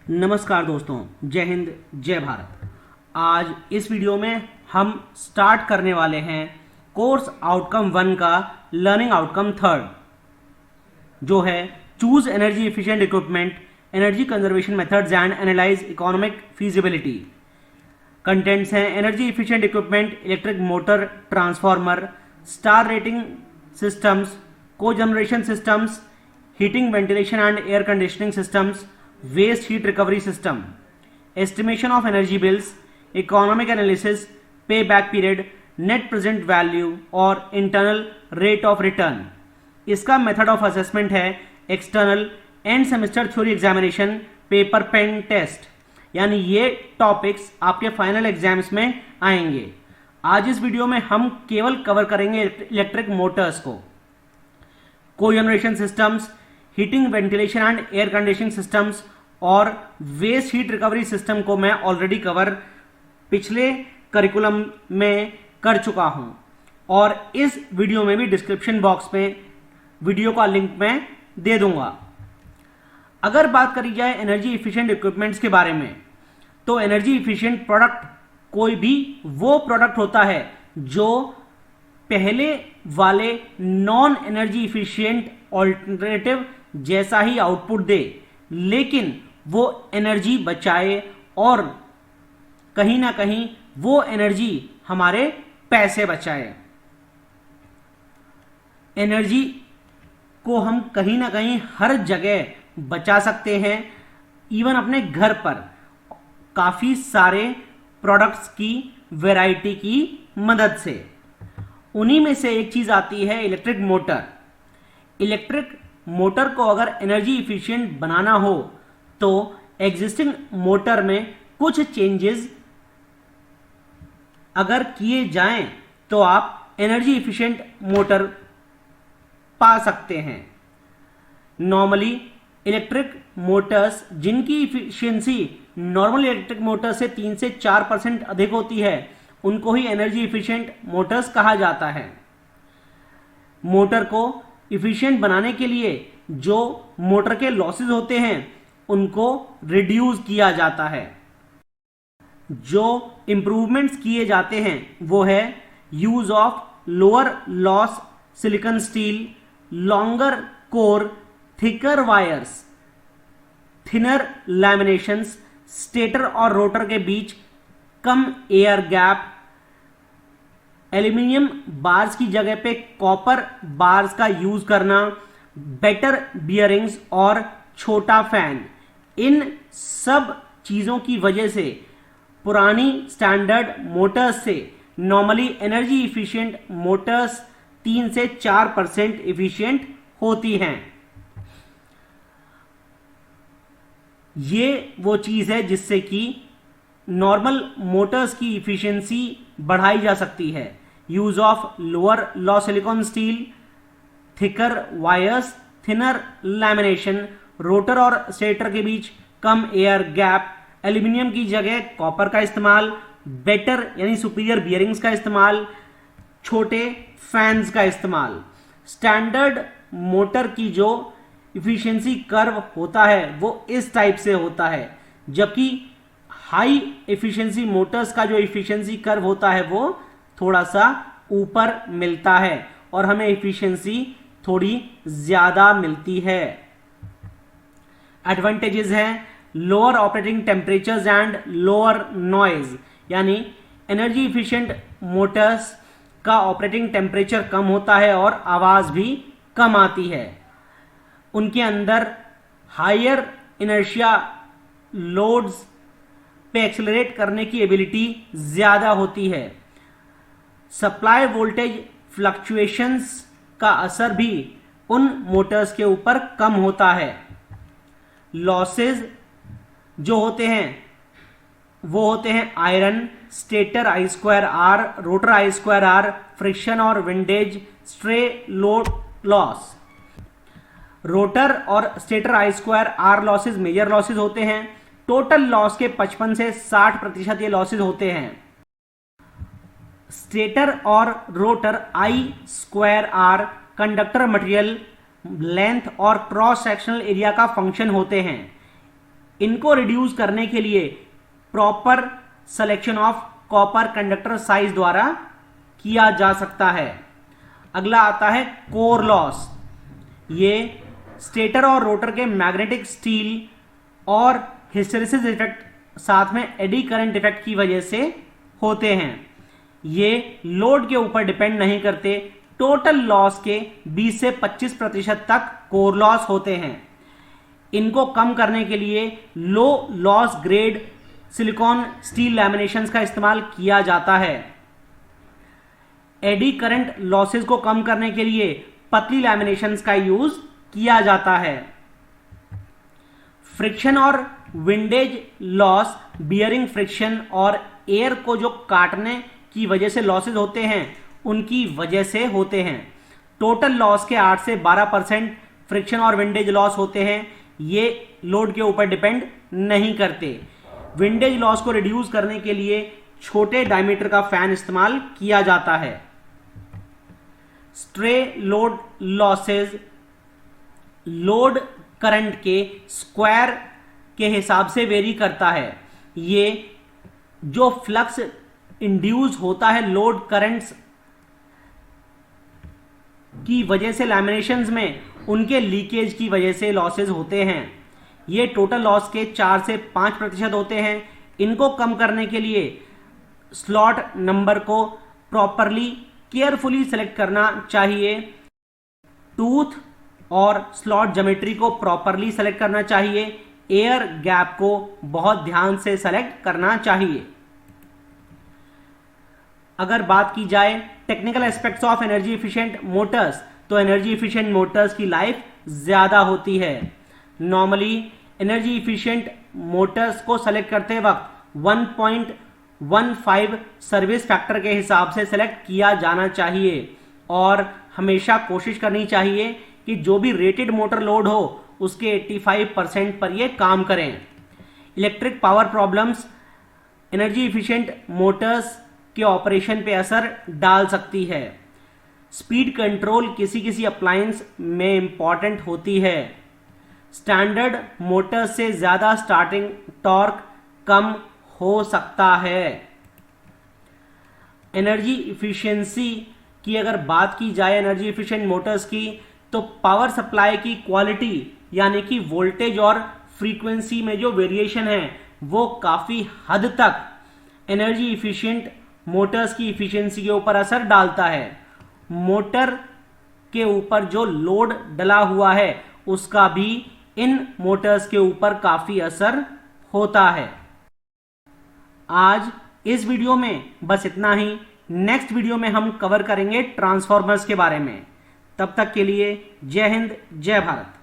नमस्कार दोस्तों, जय हिंद जय भारत। आज इस वीडियो में हम स्टार्ट करने वाले हैं कोर्स आउटकम 1 का लर्निंग आउटकम 3 जो है choose energy efficient equipment, energy conservation methods and analyse economic feasibility. Contents हैं energy efficient equipment, electric motor, transformer, star rating systems, cogeneration systems, heating ventilation and air conditioning systems, waste heat recovery system, estimation of energy bills, economic analysis, pay back period, net present value और internal rate of return. इसका method of assessment है external, end semester theory examination, paper pen test. यानी ये topics आपके final exams में आएंगे। आज इस वीडियो में हम केवल कवर करेंगे इलेक्ट्रिक मोटर्स को, cogeneration systems, heating ventilation and air conditioning systems और वेस्ट हीट रिकवरी सिस्टम को मैं ऑलरेडी कवर पिछले करिकुलम में कर चुका हूं और इस वीडियो में भी डिस्क्रिप्शन बॉक्स में वीडियो का लिंक मैं दे दूंगा। अगर बात करी जाए एनर्जी इफिशिएंट इक्विपमेंट्स के बारे में, तो एनर्जी इफिशिएंट प्रोडक्ट कोई भी वो प्रोडक्ट होता है जो पहले वाले नॉन एनर्जी इफिशिएंट ऑल्टरनेटिव जैसा ही आउटपुट दे, लेकिन वो एनर्जी बचाए और कहीं ना कहीं वो एनर्जी हमारे पैसे बचाए। एनर्जी को हम कहीं ना कहीं हर जगह बचा सकते हैं, इवन अपने घर पर काफी सारे प्रोडक्ट्स की वैरायटी की मदद से। उन्हीं में से एक चीज आती है इलेक्ट्रिक मोटर। इलेक्ट्रिक मोटर को अगर एनर्जी इफिशिएंट बनाना हो तो एग्जिस्टिंग मोटर में कुछ चेंजेस अगर किए जाएं तो आप एनर्जी इफिशिएंट मोटर पा सकते हैं। नॉर्मली इलेक्ट्रिक मोटर्स जिनकी इफिशिएंसी नॉर्मल इलेक्ट्रिक मोटर से 3 से 4% अधिक होती है, उनको ही एनर्जी इफिशिएंट मोटर्स कहा जाता है। मोटर को इफिशिएंट बनाने के लिए जो मोटर के लॉसेस होते हैं उनको रिड्यूस किया जाता है। जो इंप्रूवमेंट्स किए जाते हैं वो है use of lower loss silicon steel, longer core, thicker wires, thinner लैमिनेशंस, stator और रोटर के बीच कम एयर गैप, एल्यूमिनियम बार्स की जगह पे कॉपर बार्स का यूज करना, बेटर बियरिंग्स और छोटा फैन। इन सब चीजों की वजह से पुरानी स्टैंडर्ड मोटर्स से नॉर्मली एनर्जी इफिशिएंट मोटर्स 3 से 4% इफिशिएंट होती हैं। ये वो चीज है जिससे कि नॉर्मल मोटर्स की इफिशिएंसी बढ़ाई जा सकती है। Use of lower law silicon steel, thicker wires, thinner lamination, rotor और स्टेटर के बीच कम एयर गैप, एल्यूमिनियम की जगह कॉपर का इस्तेमाल, बेटर यानी सुपीरियर बियरिंग्स का इस्तेमाल, छोटे फैंस का इस्तेमाल। स्टैंडर्ड मोटर की जो इफिशिएंसी कर्व होता है वो इस टाइप से होता है, जबकि हाई एफिशिएंसी मोटर्स का जो एफिशिएंसी कर्व होता है वो थोड़ा सा ऊपर मिलता है और हमें एफिशिएंसी थोड़ी ज्यादा मिलती है। एडवांटेजेस हैं lower operating temperatures and lower noise, यानी एनर्जी इफिशिएंट मोटर्स का ऑपरेटिंग टेम्परेचर कम होता है और आवाज भी कम आती है। उनके अंदर हायर इनर्शिया लोड्स पे एक्सेलरेट करने की एबिलिटी ज्यादा होती है। सप्लाई वोल्टेज फ्लक्चुएशंस का असर भी उन मोटर्स के ऊपर कम होता है। लॉसेस जो होते हैं वो होते हैं iron, stator I²R, rotor I²R, friction और windage, stray load loss. Rotor और stator I²R losses major losses होते हैं। टोटल लॉस के 55 से 60% ये लॉसेस होते हैं। स्टेटर और rotor I²R conductor material length और क्रॉस सेक्शनल एरिया का फंक्शन होते हैं। इनको रिड्यूस करने के लिए proper selection of copper conductor size द्वारा किया जा सकता है। अगला आता है कोर लॉस। ये स्टेटर और रोटर के मैग्नेटिक स्टील और हिस्टेरेसिस इफेक्ट साथ में एडी करंट इफेक्ट की वजह से होते हैं। ये लोड के ऊपर डिपेंड नहीं करते। टोटल लॉस के 20 से 25% तक कोर लॉस होते हैं। इनको कम करने के लिए लो लॉस ग्रेड सिलिकॉन स्टील लैमिनेशंस का इस्तेमाल किया जाता है। एडी करंट लॉसेस को कम करने के लिए पतली लैमिनेशंस का यूज किया जाता है। फ्रिक्शन और विंडेज लॉस बियरिंग फ्रिक्शन और एयर को जो काटने की वजह से लॉसेस होते हैं उनकी वजह से होते हैं। टोटल लॉस के 8 से 12% फ्रिक्शन और विंडेज लॉस होते हैं। ये लोड के ऊपर डिपेंड नहीं करते। विंडेज लॉस को रिड्यूस करने के लिए छोटे डायमीटर का फैन इस्तेमाल किया जाता है। Stray load losses load current के स्क्वायर के हिसाब से वेरी करता है। ये जो फ्लक्स इंड्यूस होता है लोड करंट्स की वजह से लैमिनेशंस में, उनके लीकेज की वजह से लॉसेस होते हैं। ये टोटल लॉस के 4 से 5% होते हैं। इनको कम करने के लिए स्लॉट नंबर को प्रॉपरली केयरफुली सेलेक्ट करना चाहिए। टूथ और स्लॉट ज्योमेट्री को प्रॉपरली सेलेक्ट करना चाहिए। एयर गैप को बहुत ध्यान से सेलेक्ट करना चाहिए। अगर बात की जाए technical aspects of energy efficient Motors, तो एनर्जी एफिशिएंट मोटर्स की लाइफ ज्यादा होती है। नॉर्मली एनर्जी एफिशिएंट मोटर्स को सेलेक्ट करते वक्त 1.15 सर्विस फैक्टर के हिसाब से सेलेक्ट किया जाना चाहिए और हमेशा कोशिश करनी चाहिए कि जो भी रेटेड मोटर लोड हो उसके 85% पर ये काम करें। Electric power problems energy efficient Motors के ऑपरेशन पे असर डाल सकती है। स्पीड कंट्रोल किसी किसी अप्लायंस में इंपॉर्टेंट होती है। स्टैंडर्ड मोटर से ज्यादा स्टार्टिंग टॉर्क कम हो सकता है। एनर्जी इफिशिएंसी की अगर बात की जाए एनर्जी एफिशिएंट मोटर्स की, तो पावर सप्लाई की क्वालिटी यानी कि वोल्टेज और फ्रीक्वेंसी में जो वेरिएशन है वो काफी हद तक एनर्जी इफिशिएंट मोटर्स की इफिशिएंसी के ऊपर असर डालता है। मोटर के ऊपर जो लोड डला हुआ है उसका भी इन मोटर्स के ऊपर काफी असर होता है। आज इस वीडियो में बस इतना ही। नेक्स्ट वीडियो में हम कवर करेंगे ट्रांसफॉर्मर्स के बारे में। तब तक के लिए जय हिंद, जय भारत।